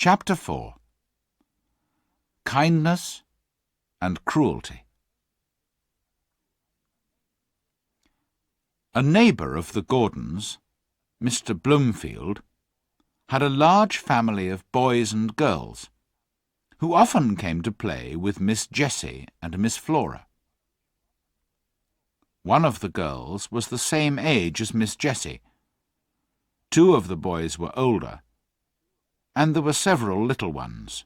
Chapter 4. Kindness and Cruelty. A neighbour of the Gordons, Mr. Bloomfield, had a large family of boys and girls, who often came to play with Miss Jessie and Miss Flora. One of the girls was the same age as Miss Jessie. Two of the boys were older, and there were several little ones.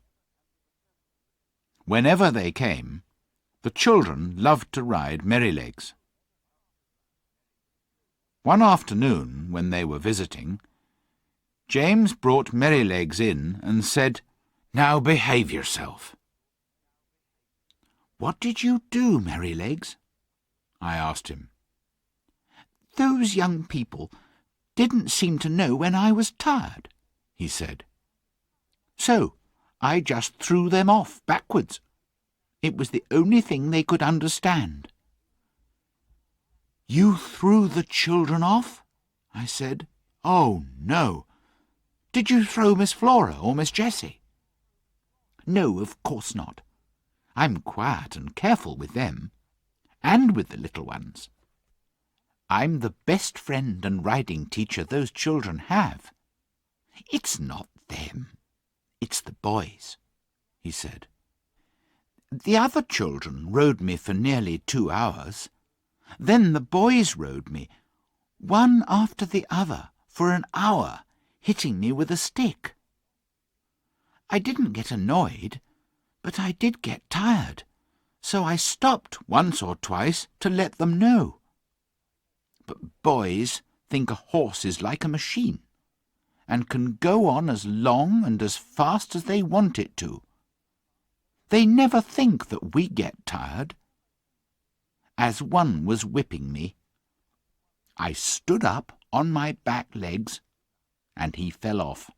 Whenever they came, the children loved to ride Merrylegs. One afternoon, when they were visiting, James brought Merrylegs in and said, "Now behave yourself." "What did you do, Merrylegs?" I asked him. "Those young people didn't seem to know when I was tired," he said. "So I just threw them off backwards. It was the only thing they could understand." "You threw the children off?" I said. "Oh, no. Did you throw Miss Flora or Miss Jessie?" "No, of course not. I'm quiet and careful with them, and with the little ones. I'm the best friend and riding teacher those children have. It's not them, it's the boys," he said. "The other children rode me for nearly 2 hours. Then the boys rode me, one after the other, for an hour, hitting me with a stick. I didn't get annoyed, but I did get tired, so I stopped once or twice to let them know. But boys think a horse is like a machine, and can go on as long and as fast as they want it to. They never think that we get tired. As one was whipping me, I stood up on my back legs, and he fell off.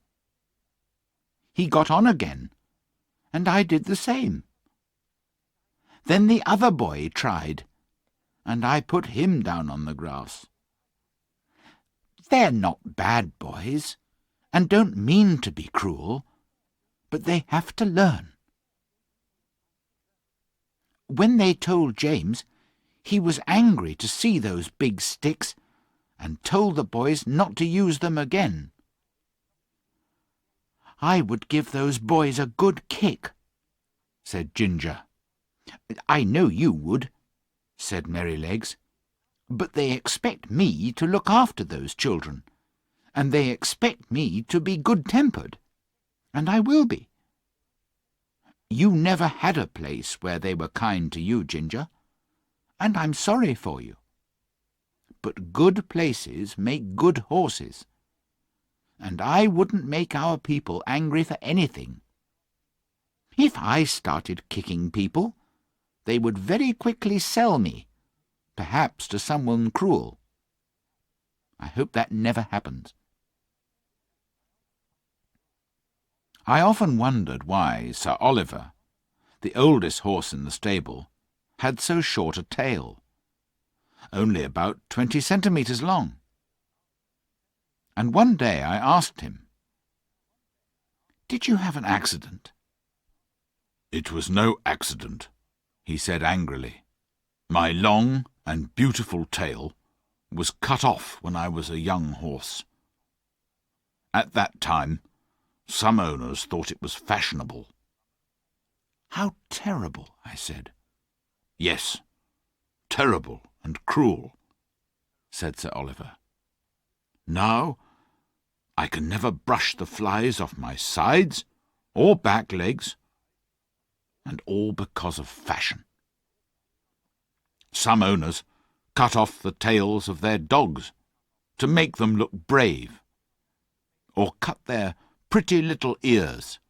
He got on again, and I did the same. Then the other boy tried, and I put him down on the grass. They're not bad boys, and don't mean to be cruel, but they have to learn." When they told James, he was angry to see those big sticks, and told the boys not to use them again. "I would give those boys a good kick," said Ginger. "I know you would," said Merrylegs. "But they expect me to look after those children, and they expect me to be good-tempered, and I will be. You never had a place where they were kind to you, Ginger, and I'm sorry for you. But good places make good horses, and I wouldn't make our people angry for anything. If I started kicking people, they would very quickly sell me, perhaps to someone cruel. I hope that never happens." I often wondered why Sir Oliver, the oldest horse in the stable, had so short a tail, only about 20 centimetres long. And one day I asked him, "Did you have an accident?" "It was no accident," he said angrily. "My long and beautiful tail was cut off when I was a young horse. At that time, some owners thought it was fashionable." "How terrible," I said. "Yes, terrible and cruel," said Sir Oliver. "Now I can never brush the flies off my sides or back legs, and all because of fashion. Some owners cut off the tails of their dogs to make them look brave, or cut their pretty little ears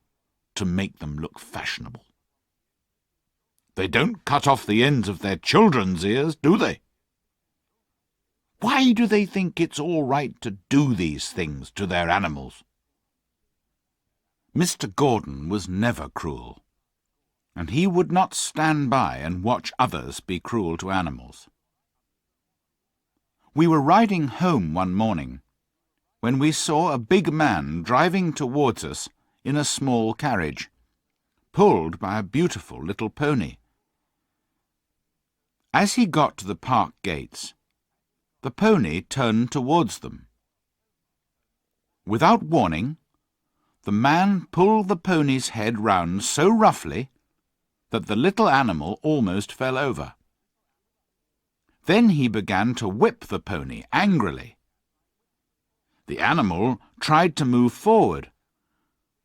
to make them look fashionable. They don't cut off the ends of their children's ears, do they? Why do they think it's all right to do these things to their animals?" Mr. Gordon was never cruel, and he would not stand by and watch others be cruel to animals. We were riding home one morning when we saw a big man driving towards us in a small carriage, pulled by a beautiful little pony. As he got to the park gates, the pony turned towards them. Without warning, the man pulled the pony's head round so roughly that the little animal almost fell over. Then he began to whip the pony angrily. The animal tried to move forward,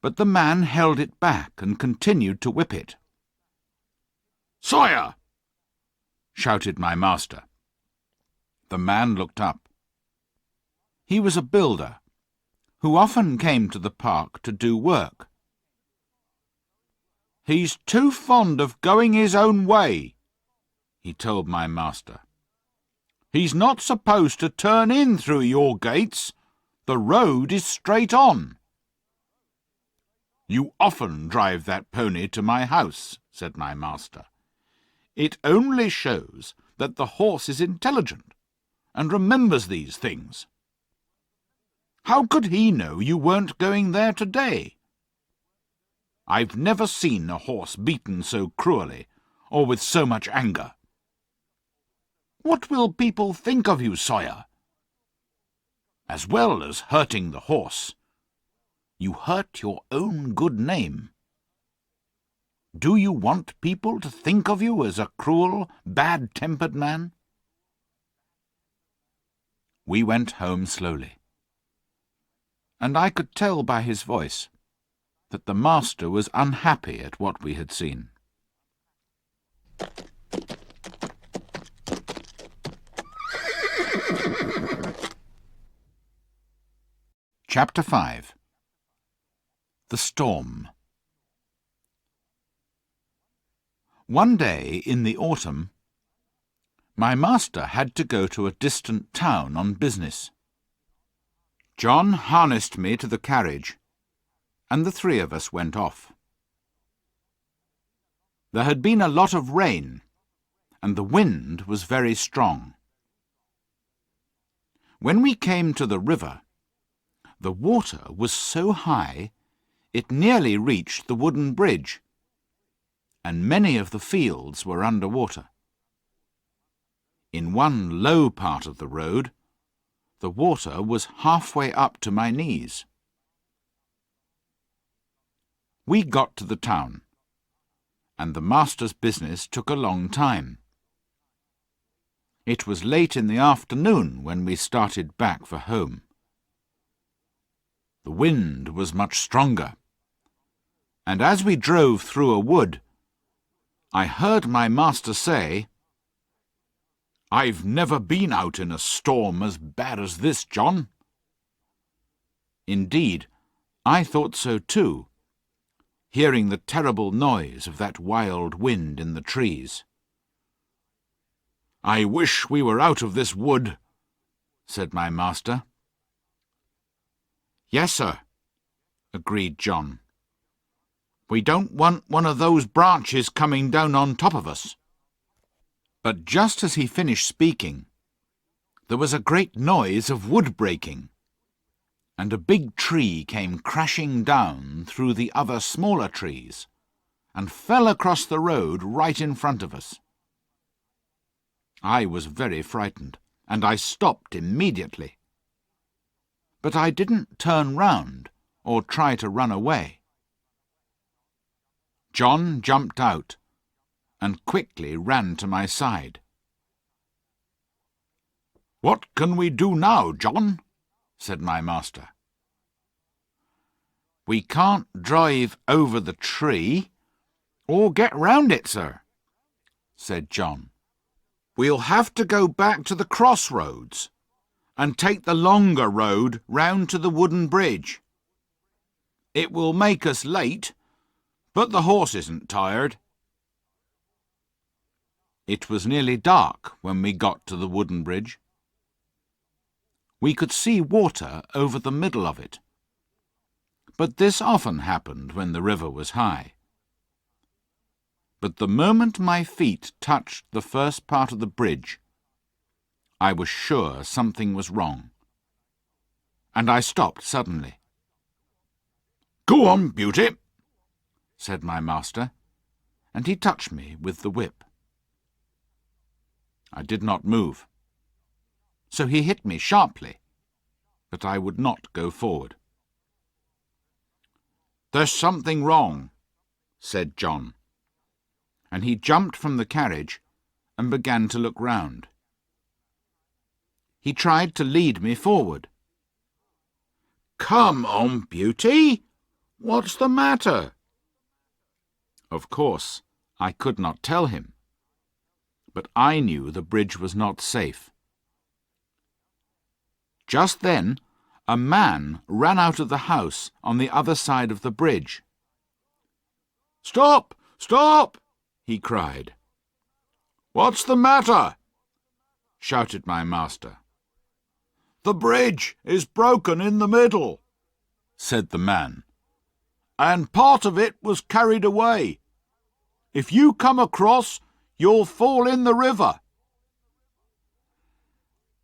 but the man held it back and continued to whip it. "Sawyer!" shouted my master. The man looked up. He was a builder, who often came to the park to do work. "He's too fond of going his own way," he told my master. "He's not supposed to turn in through your gates. The road is straight on." "You often drive that pony to my house," said my master. "It only shows that the horse is intelligent and remembers these things. How could he know you weren't going there today? I've never seen a horse beaten so cruelly or with so much anger. What will people think of you, Sawyer? As well as hurting the horse, you hurt your own good name. Do you want people to think of you as a cruel, bad-tempered man?" We went home slowly, and I could tell by his voice that the master was unhappy at what we had seen. Chapter 5. The Storm. One day in the autumn, my master had to go to a distant town on business. John harnessed me to the carriage, and the three of us went off. There had been a lot of rain, and the wind was very strong. When we came to the river, the water was so high it nearly reached the wooden bridge, and many of the fields were under water. In one low part of the road, the water was halfway up to my knees. We got to the town, and the master's business took a long time. It was late in the afternoon when we started back for home. The wind was much stronger, and as we drove through a wood, I heard my master say, "I've never been out in a storm as bad as this, John." Indeed, I thought so too, hearing the terrible noise of that wild wind in the trees. "I wish we were out of this wood," said my master. "Yes, sir," agreed John. "We don't want one of those branches coming down on top of us." But just as he finished speaking, there was a great noise of wood breaking, and a big tree came crashing down through the other smaller trees and fell across the road right in front of us. I was very frightened, and I stopped immediately. But I didn't turn round or try to run away. John jumped out and quickly ran to my side. "What can we do now, John?" said my master. "We can't drive over the tree or get round it, sir," said John. "We'll have to go back to the crossroads and take the longer road round to the wooden bridge. It will make us late, but the horse isn't tired." It was nearly dark when we got to the wooden bridge. We could see water over the middle of it, but this often happened when the river was high. But the moment my feet touched the first part of the bridge, I was sure something was wrong, and I stopped suddenly. "Go on, Beauty," said my master, and he touched me with the whip. I did not move, so he hit me sharply, but I would not go forward. "There's something wrong," said John, and he jumped from the carriage and began to look round. He tried to lead me forward. "Come on, Beauty! What's the matter?" Of course, I could not tell him, but I knew the bridge was not safe. Just then, a man ran out of the house on the other side of the bridge. "Stop! Stop!" he cried. "What's the matter?" shouted my master. "The bridge is broken in the middle," said the man, "and part of it was carried away. If you come across, you'll fall in the river."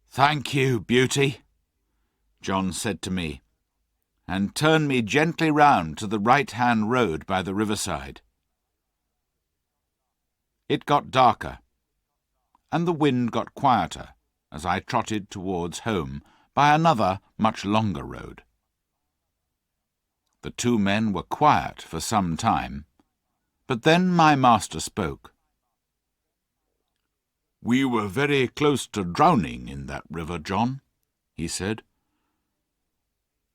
"Thank you, Beauty," John said to me, and turned me gently round to the right-hand road by the riverside. It got darker, and the wind got quieter as I trotted towards home by another, much longer road. The two men were quiet for some time, but then my master spoke. "We were very close to drowning in that river, John," he said.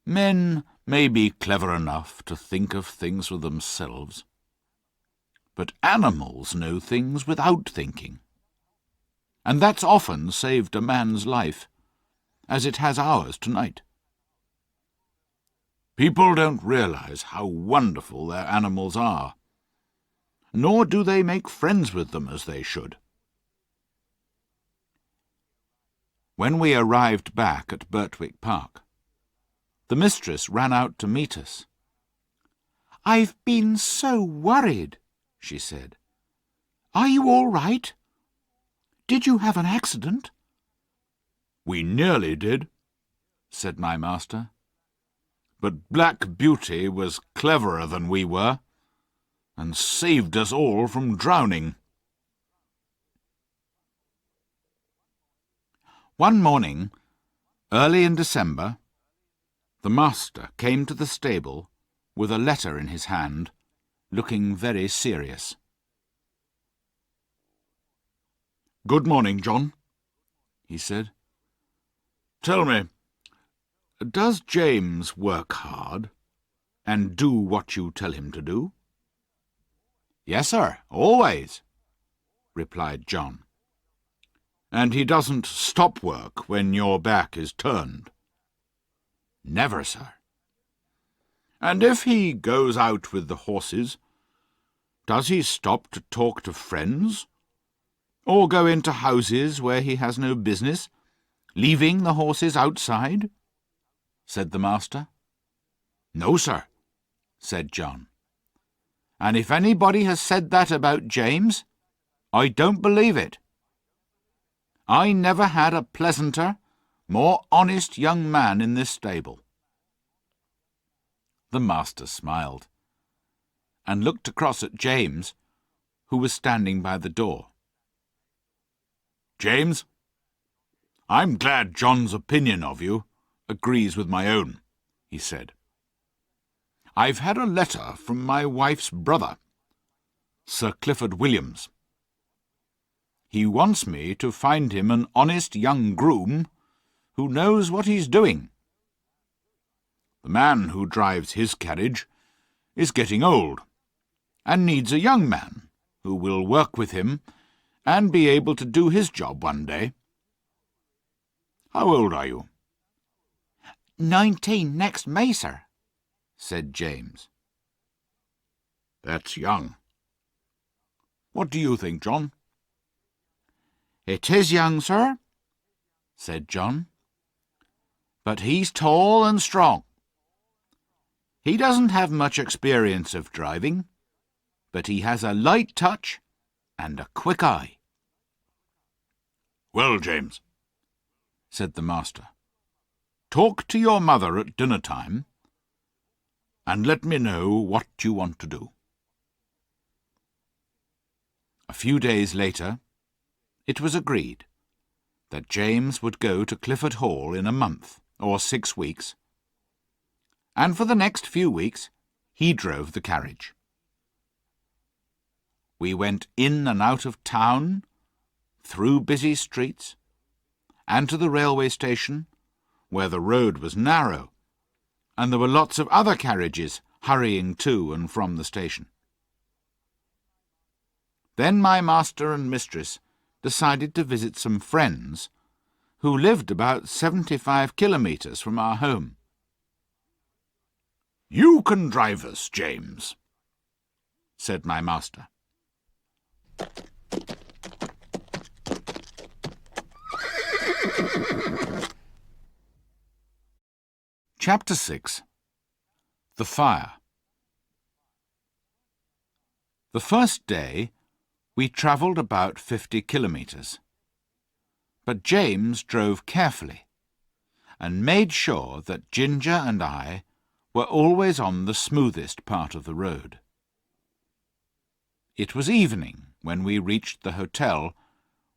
"Men may be clever enough to think of things for themselves, but animals know things without thinking, and that's often saved a man's life, as it has ours tonight. People don't realize how wonderful their animals are, nor do they make friends with them as they should." When we arrived back at Birtwick Park, the mistress ran out to meet us. "I've been so worried," she said. "Are you all right? Did you have an accident?" "We nearly did," said my master. "But Black Beauty was cleverer than we were, and saved us all from drowning." One morning, early in December, the master came to the stable with a letter in his hand, looking very serious. "Good morning, John," he said. "Tell me, does James work hard and do what you tell him to do?" "Yes, sir, always," replied John. "And he doesn't stop work when your back is turned?" "Never, sir." "And if he goes out with the horses, does he stop to talk to friends, or go into houses where he has no business, leaving the horses outside?" said the master. "No, sir," said John. "And if anybody has said that about James, I don't believe it. I never had a pleasanter, more honest young man in this stable." The master smiled, and looked across at James, who was standing by the door. "James, I'm glad John's opinion of you agrees with my own," he said. "I've had a letter from my wife's brother, Sir Clifford Williams. He wants me to find him an honest young groom who knows what he's doing. The man who drives his carriage is getting old, and needs a young man who will work with him and be able to do his job one day. How old are you?" 19 next May, sir," said James. "That's young. What do you think, John?" "It is young, sir," said John, "but he's tall and strong. He doesn't have much experience of driving, but he has a light touch and a quick eye." "Well, James," said the master, "talk to your mother at dinner-time, and let me know what you want to do." A few days later, it was agreed that James would go to Clifford Hall in a month or 6 weeks, and for the next few weeks he drove the carriage. We went in and out of town, through busy streets, and to the railway station, where the road was narrow, and there were lots of other carriages hurrying to and from the station. Then my master and mistress decided to visit some friends who lived about 75 kilometres from our home. "You can drive us, James," said my master. Chapter 6. The Fire. The first day we travelled about 50 kilometres, but James drove carefully and made sure that Ginger and I were always on the smoothest part of the road. It was evening when we reached the hotel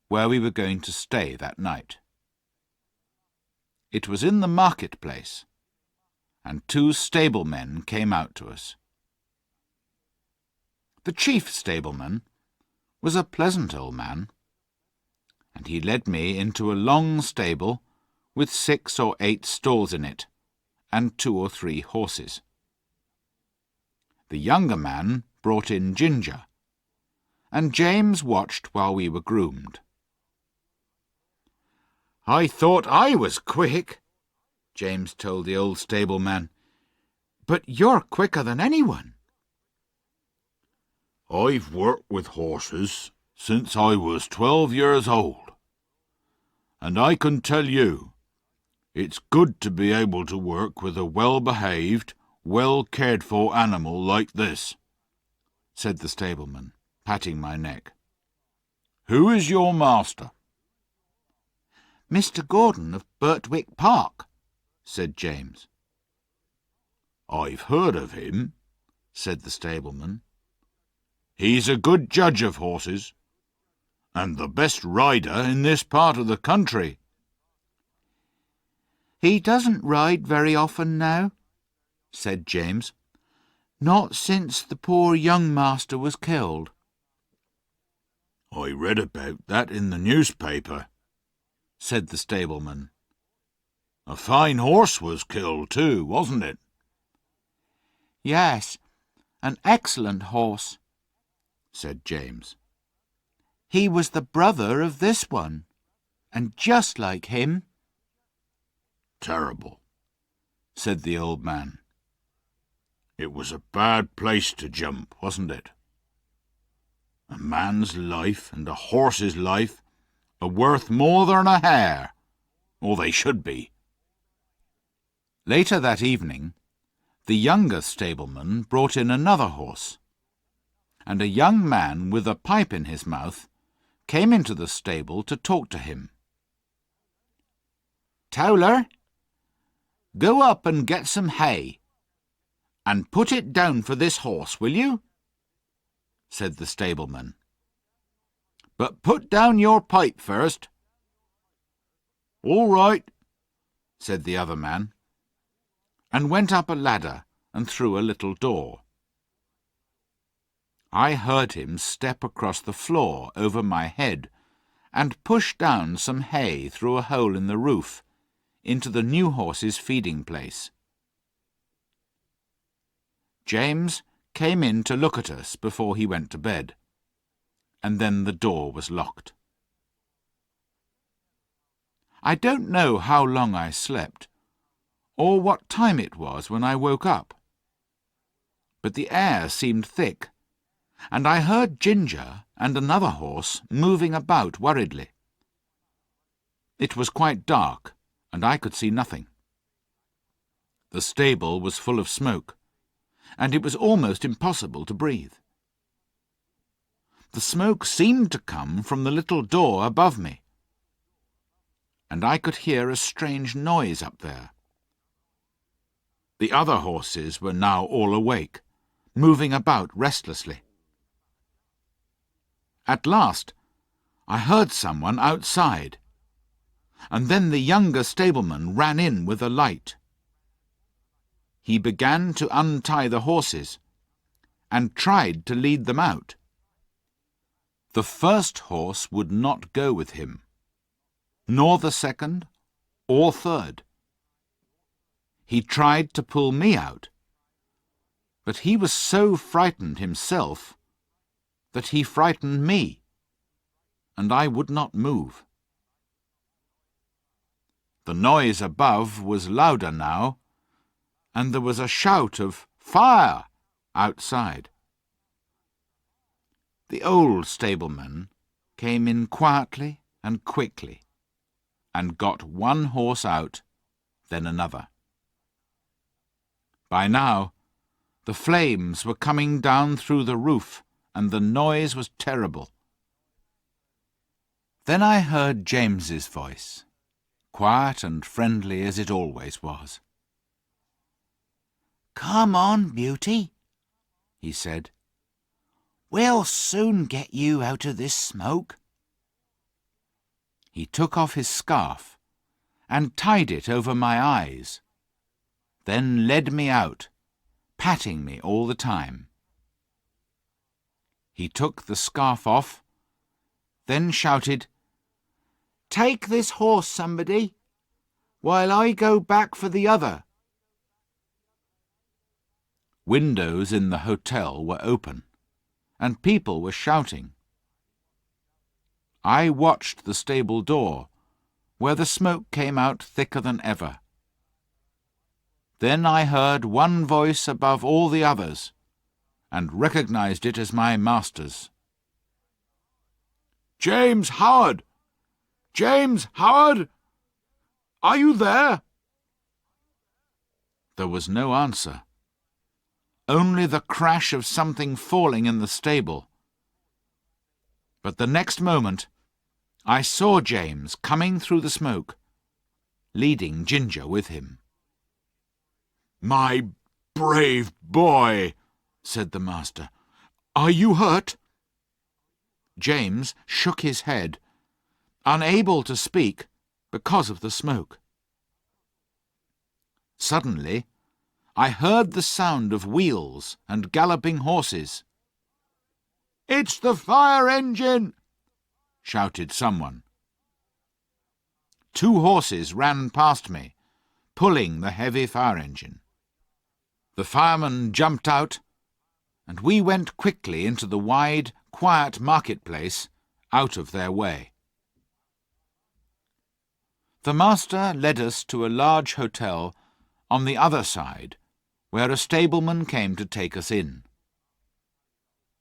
where we were going to stay that night. It was in the marketplace, and 2 stablemen came out to us. The chief stableman was a pleasant old man, and he led me into a long stable with 6 or 8 stalls in it, and 2 or 3 horses. The younger man brought in Ginger, and James watched while we were groomed. "I thought I was quick," James told the old stableman, "but you're quicker than anyone." "I've worked with horses since I was 12 years old, and I can tell you it's good to be able to work with a well-behaved, well-cared-for animal like this," said the stableman, patting my neck. "Who is your master?" "Mr. Gordon of Birtwick Park," said James. "I've heard of him," said the stableman. "He's a good judge of horses, and the best rider in this part of the country." "He doesn't ride very often now," said James. "Not since the poor young master was killed." "I read about that in the newspaper," said the stableman. "A fine horse was killed too, wasn't it?" "Yes, an excellent horse," said James. "He was the brother of this one, and just like him." "Terrible," said the old man. "It was a bad place to jump, wasn't it? A man's life and a horse's life are worth more than a hair, or they should be." Later that evening, the younger stableman brought in another horse, and a young man with a pipe in his mouth came into the stable to talk to him. "Towler, go up and get some hay, and put it down for this horse, will you?" said the stableman. "But put down your pipe first." "All right," said the other man, and went up a ladder and through a little door. I heard him step across the floor over my head and push down some hay through a hole in the roof into the new horse's feeding place. James came in to look at us before he went to bed, and then the door was locked. I don't know how long I slept, or what time it was when I woke up, but the air seemed thick, and I heard Ginger and another horse moving about worriedly. It was quite dark, and I could see nothing. The stable was full of smoke, and it was almost impossible to breathe. The smoke seemed to come from the little door above me, and I could hear a strange noise up there. The other horses were now all awake, moving about restlessly. At last, I heard someone outside, and then the younger stableman ran in with a light. He began to untie the horses and tried to lead them out. The first horse would not go with him, nor the second or third. He tried to pull me out, but he was so frightened himself that he frightened me, and I would not move. The noise above was louder now, and there was a shout of "Fire!" outside. The old stableman came in quietly and quickly, and got one horse out, then another. By now, the flames were coming down through the roof, and the noise was terrible. Then I heard James's voice, quiet and friendly as it always was. "Come on, Beauty," he said. "We'll soon get you out of this smoke." He took off his scarf and tied it over my eyes, then led me out, patting me all the time. He took the scarf off, then shouted, "Take this horse, somebody, while I go back for the other." Windows in the hotel were open, and people were shouting. I watched the stable door, where the smoke came out thicker than ever. Then I heard one voice above all the others, and recognized it as my master's. "James Howard! James Howard! Are you there?" There was no answer, only the crash of something falling in the stable. But the next moment I saw James coming through the smoke, leading Ginger with him. "My brave boy," said the master. "Are you hurt?" James shook his head, unable to speak because of the smoke. Suddenly, I heard the sound of wheels and galloping horses. "It's the fire engine!" shouted someone. 2 horses ran past me, pulling the heavy fire engine. The fireman jumped out, and we went quickly into the wide, quiet marketplace, out of their way. The master led us to a large hotel on the other side, where a stableman came to take us in.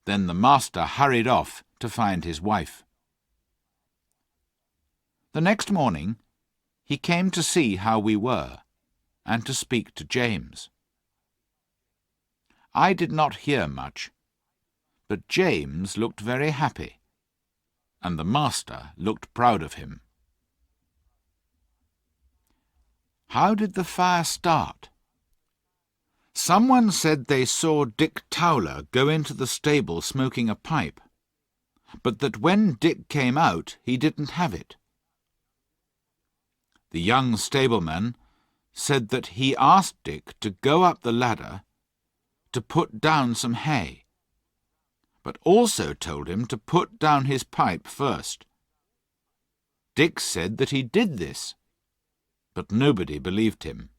Then the master hurried off to find his wife. The next morning he came to see how we were, and to speak to James. I did not hear much, but James looked very happy, and the master looked proud of him. How did the fire start? Someone said they saw Dick Towler go into the stable smoking a pipe, but that when Dick came out he didn't have it. The young stableman said that he asked Dick to go up the ladder to put down some hay, but also told him to put down his pipe first. Dick said that he did this, but nobody believed him.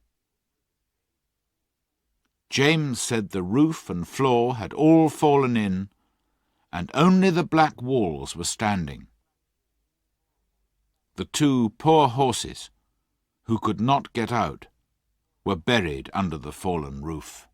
James said the roof and floor had all fallen in, and only the black walls were standing. The 2 poor horses, who could not get out, were buried under the fallen roof.